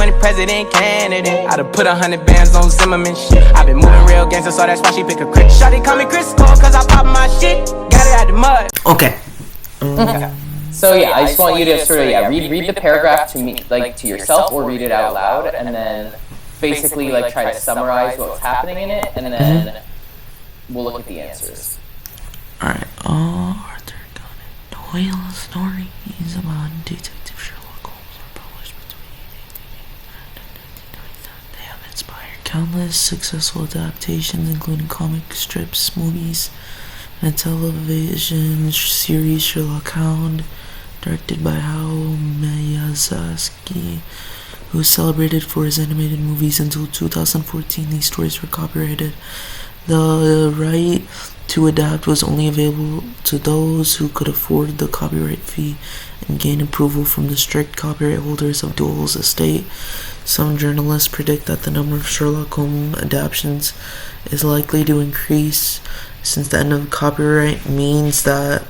2020 president candidate. I'd have put 100 bands on Zimmerman shit. I've been moving real gangster, so that's why she pick a crit. Shawty call me Chris Cole, cause I pop my shit. Got it out the mud. Okay. So yeah, I just want you to sort of read the paragraph to me, like to yourself, or read it out loud, and then basically like try to summarize what's happening in it, and then we'll look at the answers. Alright, Arthur Conan Doyle's story is about Detective Sherlock Holmes were published between 1889 and 1997. They have inspired countless successful adaptations, including comic strips, movies, and a television series, Sherlock Hound, directed by Hayao Miyazaki, who was celebrated for his animated movies until 2014. These stories were copyrighted. The right to adapt was only available to those who could afford the copyright fee and gain approval from the strict copyright holders of Doyle's estate. Some journalists predict that the number of Sherlock Holmes adaptations is likely to increase, since the end of copyright means that...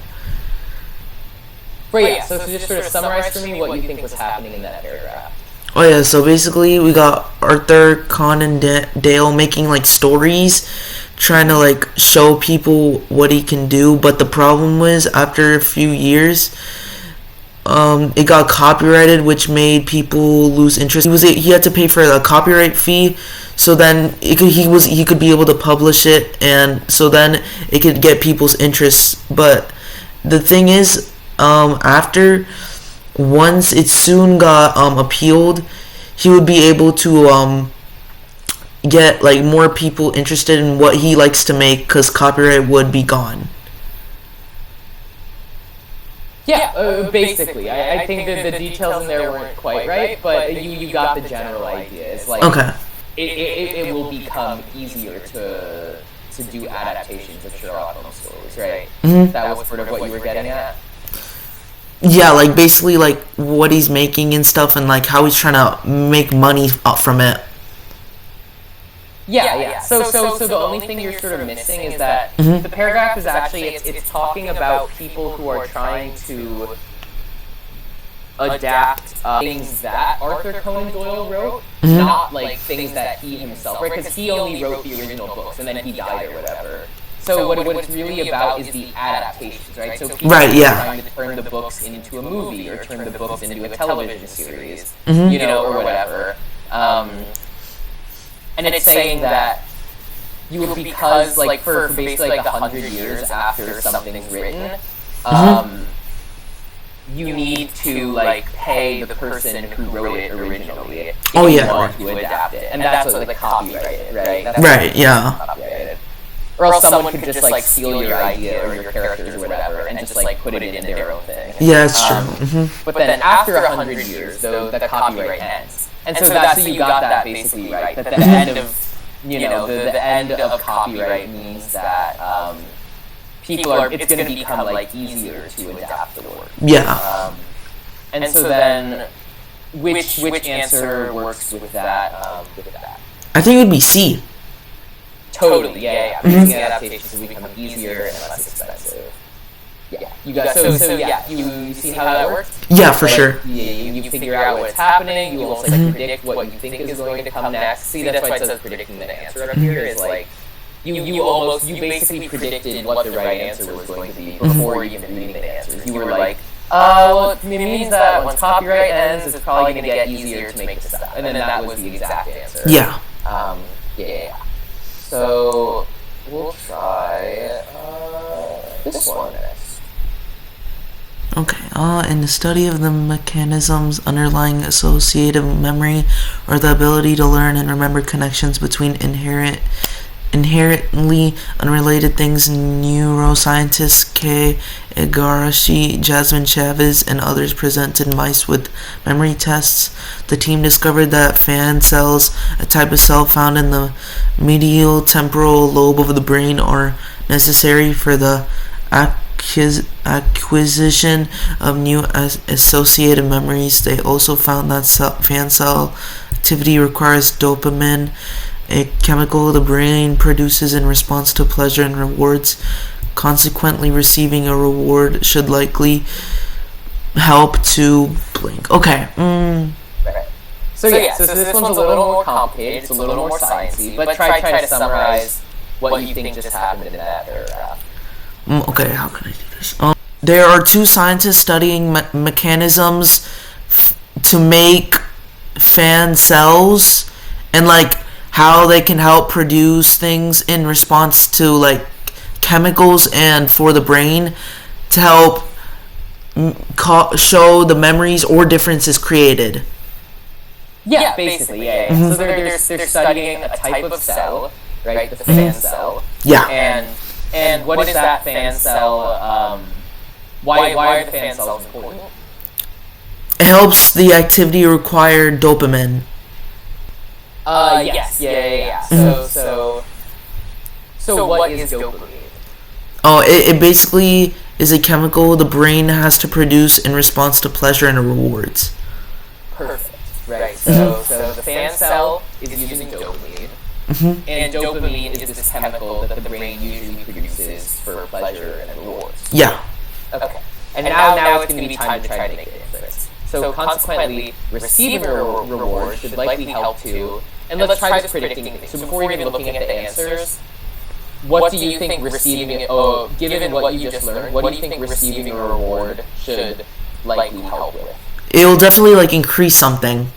Right, yeah, so just sort of summarize for me what you think was happening in that paragraph. Oh yeah, so basically we got Arthur Conan Doyle making like stories, trying to like show people what he can do, but the problem was after a few years, it got copyrighted, which made people lose interest. He had to pay for a copyright fee, so then he could be able to publish it, and so then it could get people's interest. But the thing is, once it soon got appealed, he would be able to get like more people interested in what he likes to make, because copyright would be gone. Yeah, basically. I think that the details in there weren't quite right, but you got the general idea. It's like, okay, it will become easier to do adaptations of Sherlock Holmes stories, right? Mm-hmm. That was sort of what you were getting at? Yeah, like basically like what he's making and stuff, and like how he's trying to make money from it. Yeah. So the only thing you're sort of missing is that the paragraph is actually, it's talking about people who are trying to adapt things that Arthur Conan Doyle wrote, not like things that he himself, right? Because he only wrote the original books and then he died or whatever. So what it's really about is the adaptations, right? So people are trying to turn the books into a movie or turn the books into a television series, or whatever. And it's saying that because like for basically like 100 years after something's written, you need to like pay the person who wrote it originally if you want to adapt it, and that's what like copyrighted, right? That's copyrighted. Or else someone could just like steal your idea or your characters or whatever and just like put it in their own thing. Yeah, that's true. But then after 100 years, though, the copyright ends. And so that's so you got that basically right. That the end of the end of copyright means that it's going to become like easier to adapt the work. Yeah. And so then, which answer works with that? I think it would be C. Totally, yeah. Making adaptations will become easier and less expensive. Yeah, you got so you see how that works? Yeah, for sure. You figure out what's happening. You also predict what you think is going to come next. See, that's why it says predicting the answer up here is like you basically predicted what the right answer was going to be before even reading the answers. You were like, well, it means that once copyright ends, it's probably going to get easier to make this up, and then that was the exact answer. Yeah. So we'll try this one next. Okay, in the study of the mechanisms underlying associative memory, or the ability to learn and remember connections between inherently unrelated things, neuroscientists Kei Igarashi, Jasmine Chavez, and others presented mice with memory tests. The team discovered that fan cells, a type of cell found in the medial temporal lobe of the brain, are necessary for the acquisition of new associative memories. They also found that fan cell activity requires dopamine, a chemical the brain produces in response to pleasure and rewards. Consequently, receiving a reward should likely help to blink. Okay. Right. So this one's a little more complicated, it's a little more sciencey, but try to summarize what you think just happened in that paragraph. Okay, how can I do this? There are two scientists studying mechanisms to make fan cells and like how they can help produce things in response to like chemicals and for the brain to help show the memories or differences created. Yeah, basically, yeah. Mm-hmm. So they're studying a type of cell, right? The fan cell. Yeah. And what is that fan cell? Why are the fan cells important? It helps the activity require dopamine. Yes. Yeah. Mm-hmm. So what is dopamine? Oh, it basically is a chemical the brain has to produce in response to pleasure and rewards. Perfect. Right. So the fan cell is using dopamine. Mm-hmm. And dopamine is this chemical that the brain usually produces for pleasure and rewards. Yeah. Okay. And now it's going to be time to try to make an inference. So consequently, receiving a reward should likely help too. And let's try just predicting things. So before even looking at the answers, what do you think receiving? Given what you just learned, what do you think receiving a reward should likely help with? It'll definitely like increase something.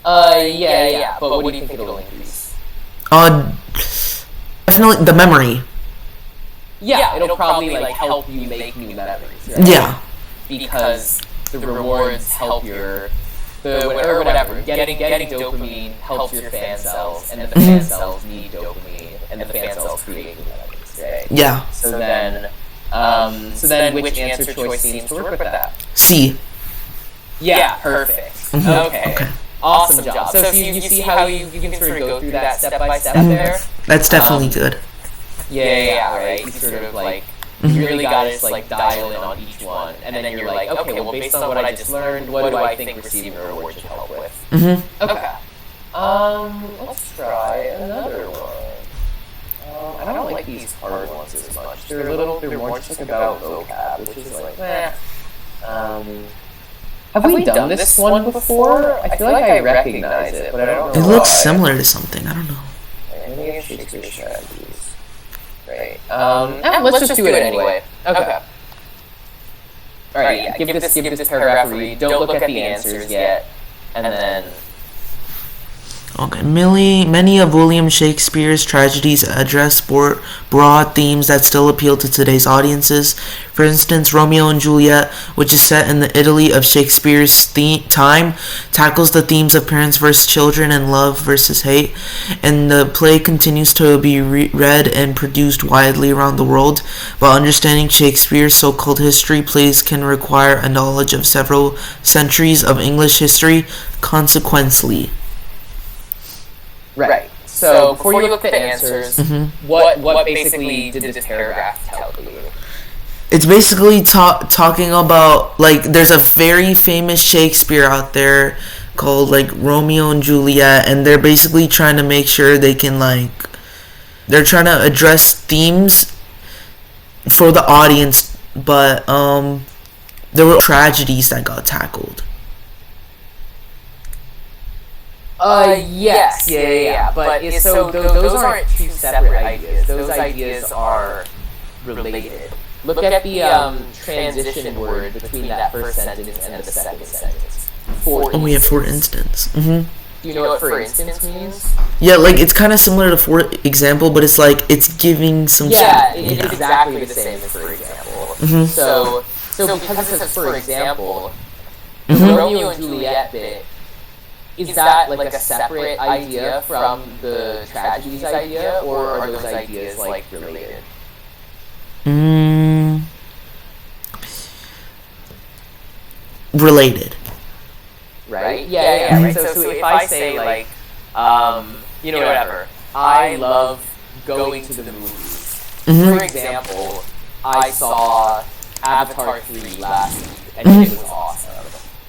Yeah. But what do you think it'll increase? Definitely the memory. Yeah, it'll probably like help you make new memories, right? Yeah. Because the rewards help whatever. Getting dopamine helps your fan cells, and then the fan cells need dopamine, and the fan cells create new memories, right? Yeah. So then which answer choice seems to work with that? C. Yeah, perfect. Mm-hmm. Okay. Awesome job. So you see how you can sort of go through that step by step there? That's definitely good. Yeah, right. You sort of like, you really gotta just like dial in on each one, and then you're like, okay, well based on what I just learned, what do I think receiving a reward should help with? Mm-hmm. Okay. Let's try another one. I don't like these hard ones as much. They're more just like about vocab, which is like, Have we done this one before? I feel like I recognize it, but I don't know. It looks similar to something. I don't know. Maybe it's Shakespeare strategies. Right. Let's just do it anyway. Okay. All right. Yeah. Give this paragraph a read. Don't look at the answers yet, and then. Okay, many of William Shakespeare's tragedies address broad themes that still appeal to today's audiences. For instance, Romeo and Juliet, which is set in the Italy of Shakespeare's time, tackles the themes of parents versus children and love versus hate, and the play continues to be read and produced widely around the world. While understanding Shakespeare's so-called history, plays can require a knowledge of several centuries of English history, consequently. Right. So before you look at the answers, what basically did this paragraph tell you? It's basically talking about, like, there's a very famous Shakespeare out there called, like, Romeo and Juliet, and they're basically trying to make sure they can, like, they're trying to address themes for the audience, but there were tragedies that got tackled. Yes, yeah. But those aren't two separate ideas. Those ideas are related. Look at the transition word between that first sentence and the second sentence. We have for instance. Mm-hmm. Do you know what for instance means? Yeah, like it's kind of similar to for example, but it's like it's giving some. Yeah, it's exactly the same as for example. Mm-hmm. So because it says for example, the Romeo and Juliet bit. Is that like a separate idea from the tragedies idea, or are those ideas like related? Related. Right? Yeah. Right. So if I say like, whatever, I love going to the movies. For example, I saw Avatar 3 last week, and it was awesome.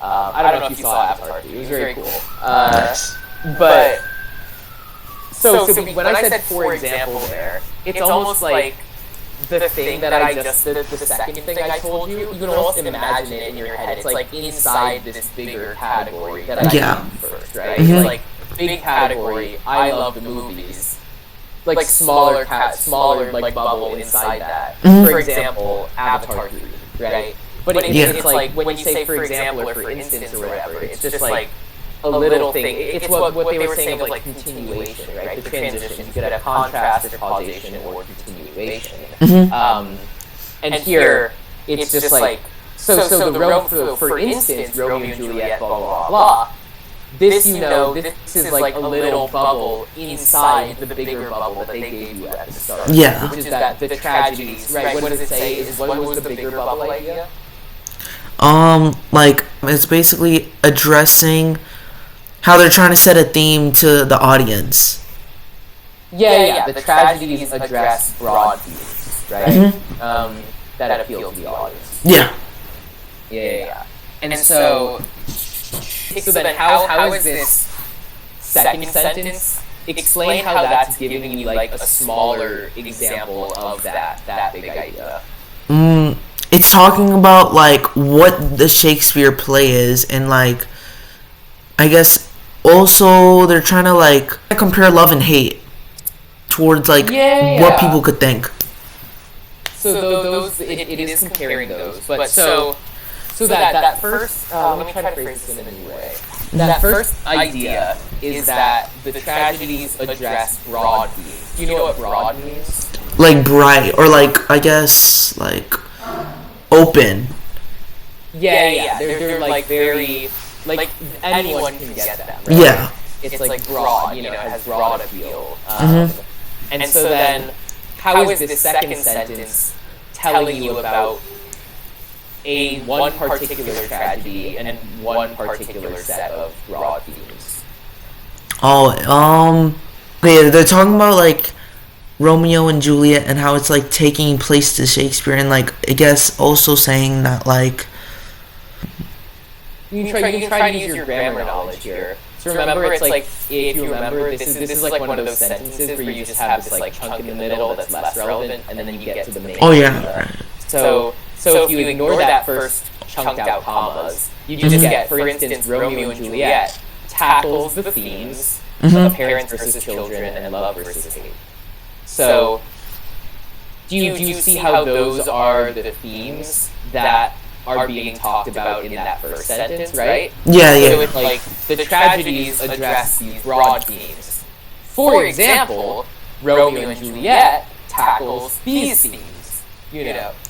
I don't know if you saw Avatar 3. It was very cool. But so when I said for example there, it's almost like the thing that I just, the second thing I told you, you can almost imagine it in your head. It's like inside this bigger category that I named first, right? It's like, big category, I love the movies. Like smaller like bubble inside that. For example, Avatar 3, right? But it's like, when you say for example or for instance or whatever, it's just like a little thing. It's what they were saying of like continuation, right? The transition. You could have contrast or causation or continuation. And here, it's just like, so for instance, Romeo and Juliet, blah, blah, blah. This, this is like a little bubble inside the bigger bubble that they gave you at the start. Yeah. Which is that the tragedies, right? What does it say? What was the bigger bubble idea? Like, it's basically addressing how they're trying to set a theme to the audience. Yeah. The tragedies address broad themes, right? That appeal to the audience. Yeah. Yeah. And so then how is this second sentence? Explain how that's giving you like a smaller example of that big idea. It's talking about like what the Shakespeare play is, and like, I guess also they're trying to like compare love and hate towards like what people could think. So those it is comparing those, but so that first let me try to phrase this in a new way. That first idea is that the tragedies address broad themes. Do you know what broad means? Like bright, or like, I guess like open. Yeah. They're like very, like anyone can get them, right? Yeah. It's like broad, it has broad appeal. And so then, how is this second sentence telling you about one particular tragedy and one particular set of broad themes? Okay, they're talking about like Romeo and Juliet and how it's like taking place to Shakespeare, and like, I guess also saying that like you can try to use your grammar knowledge here. So remember, it's like, if you remember, this is like one of those sentences where you just have this like chunk in the middle that's less relevant, and then you get to the main idea. So if you ignore that first chunked out commas, you just get, for instance, Romeo and Juliet tackles the themes of parents versus children and love versus hate. So, do you see how those are the themes that are being talked about in that first sentence, right? Yeah. So it's like, the tragedies address these broad themes. For example, Romeo and Juliet tackles these themes,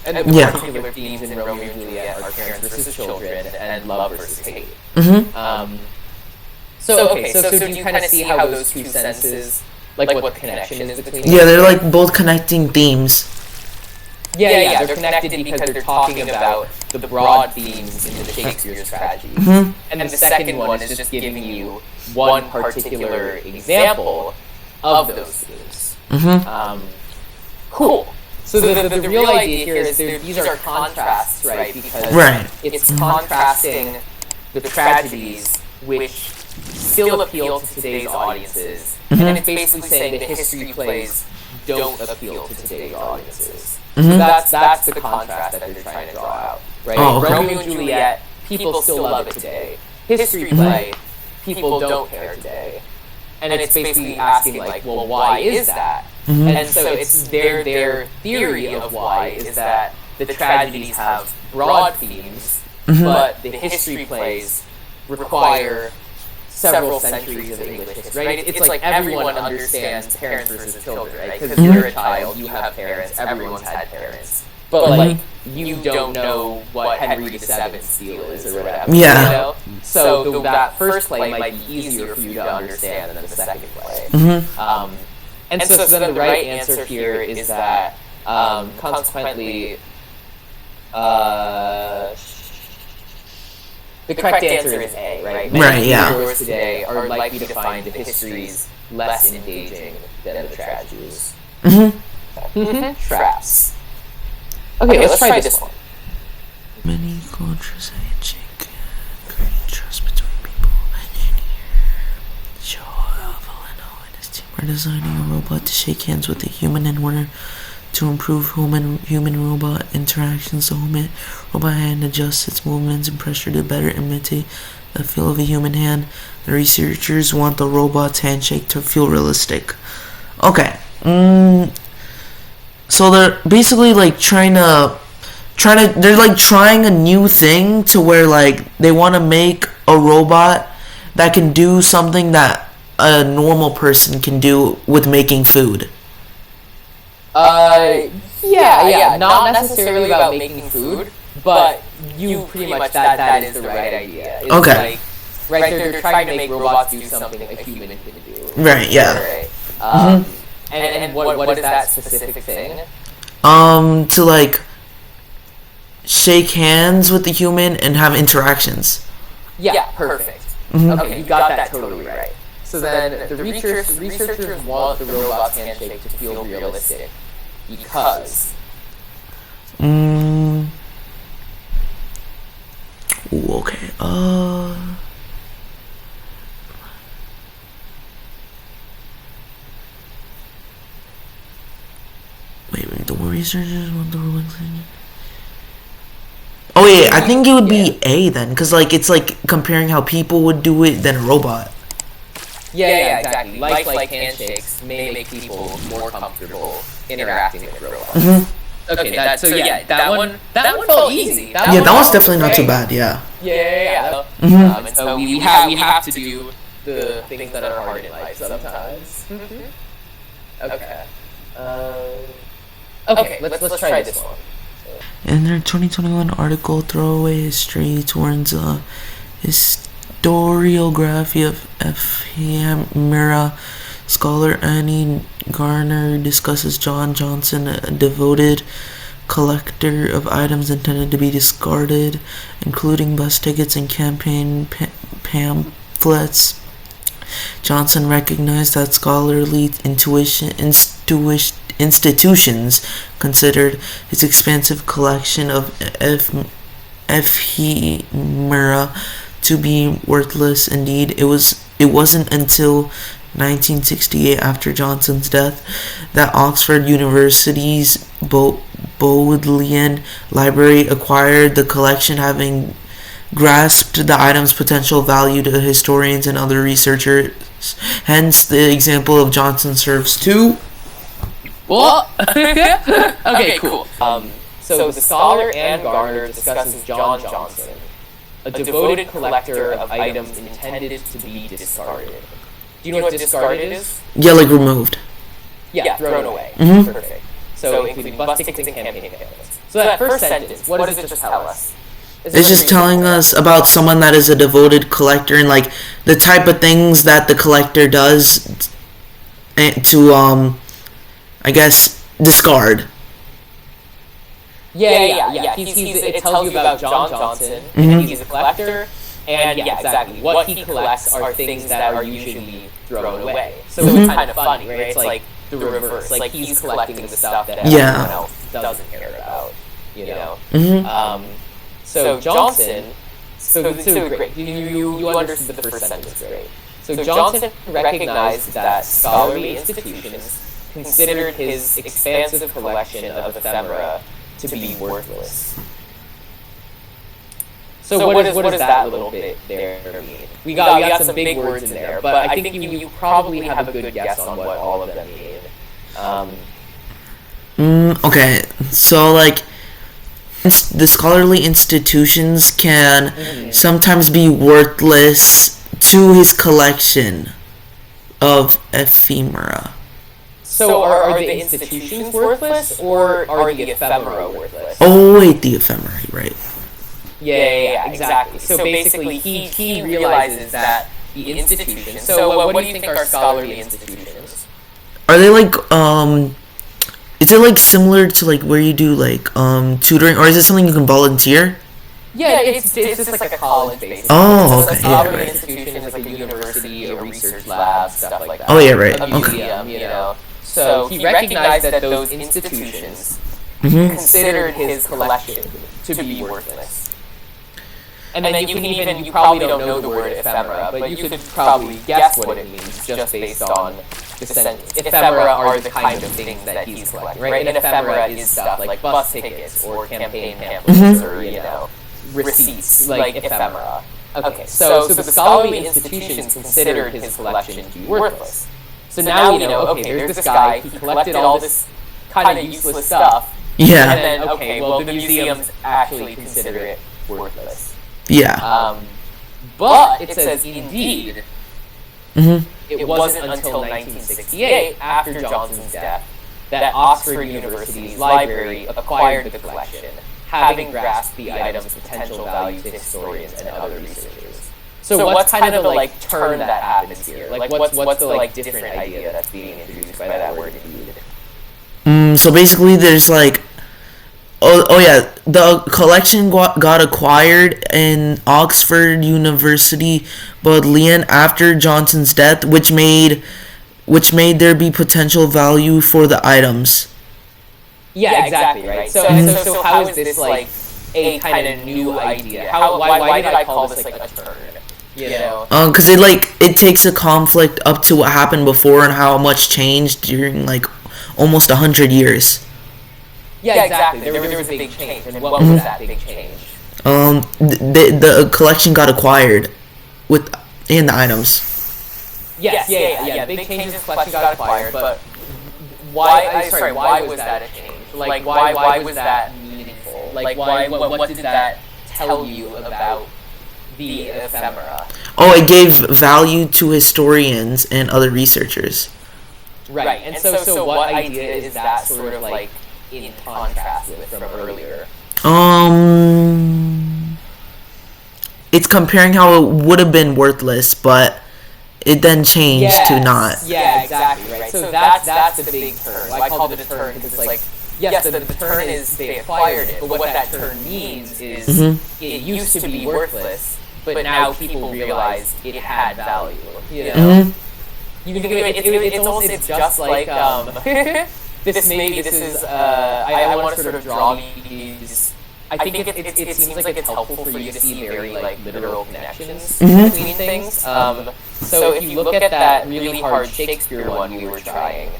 and the particular themes in Romeo and Juliet are parents versus children and love versus hate. So do you kind of see how those two sentences, like what the connection is between them? Yeah, they're like both connecting themes. Yeah, they're connected because they're talking about the broad themes in the Shakespeare's tragedy. And then the second one is just giving you one particular example of those themes. Cool. So the real idea here is these are contrasts, right? Because it's contrasting the tragedies which still appeal to today's audiences, and it's basically saying the history plays don't appeal to today's audiences. So that's the contrast that they're trying to draw out, right? Romeo and Juliet, people still love it today. History play, people don't care today. And it's basically asking like, well, why is that? And so it's their theory of why is that the tragedies have broad themes, but the history plays require several centuries of English history, right? It's like everyone understands parents versus children, right? Because you're a child, you have parents, everyone's had parents. But like, you don't know what Henry VII's deal is or whatever. Yeah. So that first play might be easier for you to understand than the second play. And so then the right answer here is that, consequently, the correct answer is A, right? Many viewers today are likely to find the histories less engaging than the tragedies. Traps. Okay, let's try this one. Many cultures create trust between people, and in here, Joe Valeno and his team are designing a robot to shake hands with a human in order to improve human-robot interactions. The robot hand adjusts its movements and pressure to better imitate the feel of a human hand. The researchers want the robot's handshake to feel realistic. Okay. So they're basically like they're like trying a new thing to where like they want to make a robot that can do something that a normal person can do with making food. Yeah. Not necessarily about making food, but you pretty much that is the right idea. It's okay. Like, they're trying to make robots do something a human can do. Right. Yeah. Right. And what is that specific thing? To like shake hands with the human and have interactions. Yeah, perfect. Okay, you got that totally right. So then the researchers want the robot's handshake to feel realistic because Ooh, okay. Wait, the researchers want the robot's handshake. Oh yeah, I think it would be A then, because like it's like comparing how people would do it than a robot. Yeah, exactly. Like handshakes may make people more comfortable interacting with robots. Okay, that one felt easy. That one's definitely not too bad. Yeah. Yeah. And so we have to do the things that are hard in life sometimes. Okay. Okay, let's try this one. In their 2021 article, Throwaway History towards a historiography of ephemera, scholar Annie Garner discusses John Johnson, a devoted collector of items intended to be discarded, including bus tickets and campaign pamphlets. Johnson recognized that scholarly institutions considered his expansive collection of ephemera to be worthless. Indeed, it wasn't until 1968, after Johnson's death, that Oxford University's Bodleian Library acquired the collection, having grasped the item's potential value to historians and other researchers. Hence, the example of Johnson serves too. What? Okay, cool. So the scholar Anne Garner discusses John Johnson, a devoted collector of items intended to be discarded. Do you know what discarded is? Yeah, like removed. Yeah, thrown away. Perfect. So including bus tickets and campaign pamphlets. So that first sentence, what does it just tell us? It's just telling us about someone that is a devoted collector and like the type of things that the collector does to I guess discard. Yeah. It tells you about John Johnson, and he's a collector, and yeah, exactly. What he collects are things that are usually thrown away. So it's kind of funny, right? It's like the reverse. Like he's collecting the stuff that everyone else doesn't care about, you know? So Johnson, so great. You understood the first sentence, great. So Johnson recognized that scholarly institutions considered his expansive collection of ephemera to be worthless. So what does that little bit there mean? We got some big words in there, but I think you probably have a good guess on what all of them mean. Okay, so like the scholarly institutions can sometimes be worthless to his collection of ephemera. So are the institutions worthless, or are the ephemera worthless? Oh wait, the ephemera, right? Yeah, exactly. So basically, he realizes that the institutions. So what do you think are scholarly institutions? Are they like is it like similar to like where you do like tutoring, or is it something you can volunteer? Yeah, it's just like a college basically. Oh, okay. A scholarly institution is like a university, a research lab, stuff like that. Oh yeah, right. A museum, you know. So he recognized that those institutions considered his collection to be worthless. And then you probably don't know the word ephemera, but you could probably guess what it means just based on the sentence. Ephemera are the kind of things that he's collecting, right? And ephemera is stuff like bus tickets or campaign pamphlets or, receipts, like ephemera. Okay, so the scholarly institutions considered his collection to be worthless. So now we know, okay, there's this guy, he collected all this kind of useless stuff, Yeah. and then, okay, well, the museums actually consider it worthless. Yeah. But it says, indeed, Mm-hmm. it wasn't until 1968, after Johnson's death, that Oxford University's library acquired the collection, having grasped the item's potential value to historians and other researchers. So what's kind of the, like, turn that happens here? Like, what's the, like, different idea that's being introduced by that word, indeed? So basically there's like, oh yeah, the collection got acquired in Oxford University Bodleian after Johnson's death, which made there be potential value for the items. Yeah, exactly, right. So how is this, like, a kind of new idea? Why did I call this, like, a turn? You know? Because it takes a conflict up to what happened before and how much changed during, like, almost 100 years. Yeah, exactly. There was a big change, and what was that big change? The collection got acquired and the items. Yes, yeah. Big changes. The collection got acquired, but why was that a change? Like, why was that meaningful? Like, what did that tell you about the ephemera? Oh, it gave value to historians and other researchers. Right, and so what idea is that sort of, like, in contrast with from earlier? It's comparing how it would have been worthless, but it then changed to not. Yeah, exactly, right. So that's the big turn. I call it a turn because it's like, yes, the turn is they acquired it, but what that turn means is it used to be worthless, but now people realize it had value, you know? You can think of it, it's just like, this is, I want to sort of draw these, I think it seems like it's helpful for you to see very, like, literal connections between things. So if you look at that really hard Shakespeare one we were trying,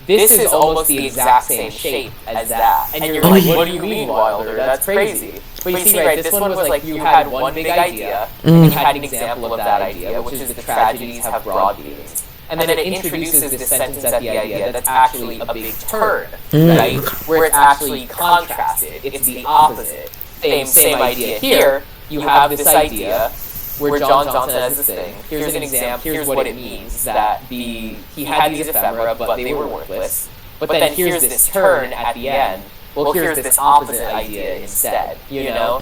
this is almost the exact same shape as that. And you're like, what do you mean, Wilder? That's crazy. But you see, right, this one was like, you had one big idea, and you had an example of that idea, which is the tragedies have broad meanings. And then it introduces this sentence at the idea that's actually a big turn, right? Where it's actually contrasted. It's the opposite. Same idea here. You have this idea where John Johnson has this thing. Here's an example. Here's what it means that he had these ephemera, but they were worthless. But then here's this turn at the end. Well, here's this opposite idea instead. You know?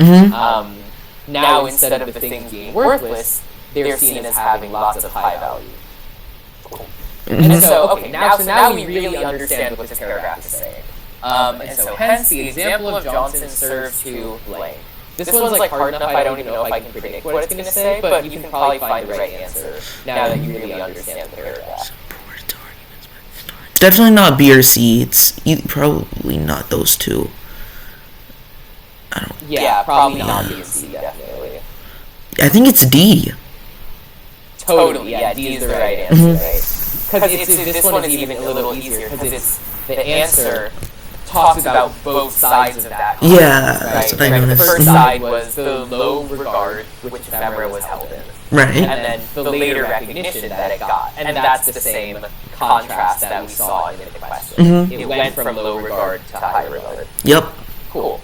Now instead of the things being worthless, they're seen as having lots of high value. And so, okay, now we really understand what this paragraph is saying. And so, hence, the example of Johnson serves to blank. This one's, like, hard enough, I don't even know if I can predict what it's going to say, but you can probably find the right answer now that you really understand the paragraph. Definitely not B or C. It's probably not those two. I don't. Yeah, probably not B or C, definitely. I think it's D. Totally, yeah, D is the right answer, right? Because this one is even a little easier, because it's the answer talks about both sides of that. Yeah, right? that's what I noticed. The first side was the low regard which ephemera was held in. Right. And then the later recognition that it got. And that's the same contrast that we saw in the question. It went from low regard to high regard. Yep. Cool.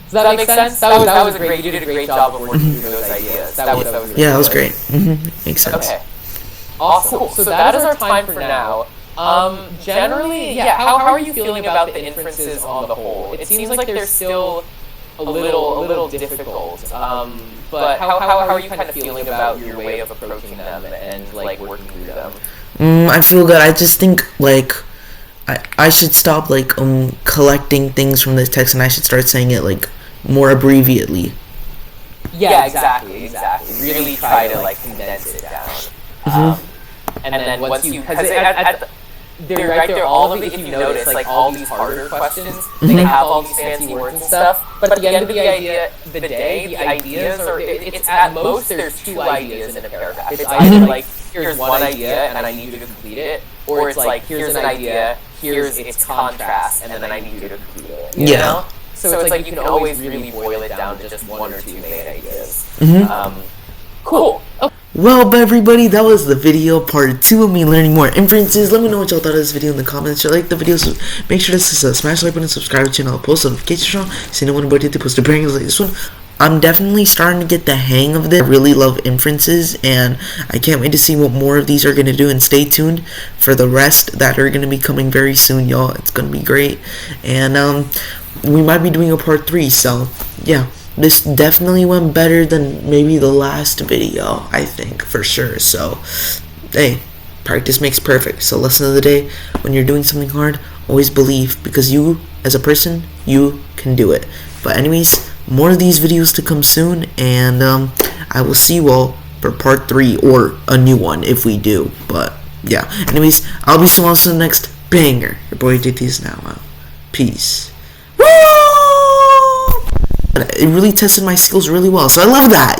Does that make sense? That was great. You did a great job of working through those ideas. That was really that was good. great. Makes sense. Okay. Awesome. Cool. So that is our time for now. Generally, how are you feeling about the inferences on the whole? It seems like they're still a little difficult. But how are you kind of feeling about your way of approaching them and, like, working through them? I feel good. I just think, like, I should stop, like, collecting things from this text, and I should start saying it, like, more abbreviatedly. Yeah, exactly. Really try to, like, condense it down. And then once you, because they're right there, all of it, if you notice, like, all these harder questions, they have all these fancy words and stuff, but at the end of the day, the ideas are, it's at most, there's 2 ideas in a paragraph. It's either, like, here's one idea, and I need you to complete it, or it's like, here's an idea, here's its contrast, and then I need you to complete it, you know? So it's like, you can always really boil it down to just 1 or 2 main ideas. Cool. Okay. Well, everybody, that was the video, part 2 of me learning more inferences. Let me know what y'all thought of this video in the comments. If you like the video, so make sure to smash the like button, subscribe to the channel, post notifications on, so you know when I'm about to post a brand like this one. I'm definitely starting to get the hang of this. I really love inferences, and I can't wait to see what more of these are going to do, and stay tuned for the rest that are going to be coming very soon, y'all. It's going to be great, and we might be doing a part 3, so yeah. This definitely went better than maybe the last video, I think, for sure. So, hey, practice makes perfect. So, lesson of the day, when you're doing something hard, always believe, because you, as a person, you can do it. But anyways, more of these videos to come soon, and I will see you all for part 3, or a new one if we do. But, yeah. Anyways, I'll be so awesome next banger. Your boy JT is now out. Peace. It really tested my skills really well, so I love that.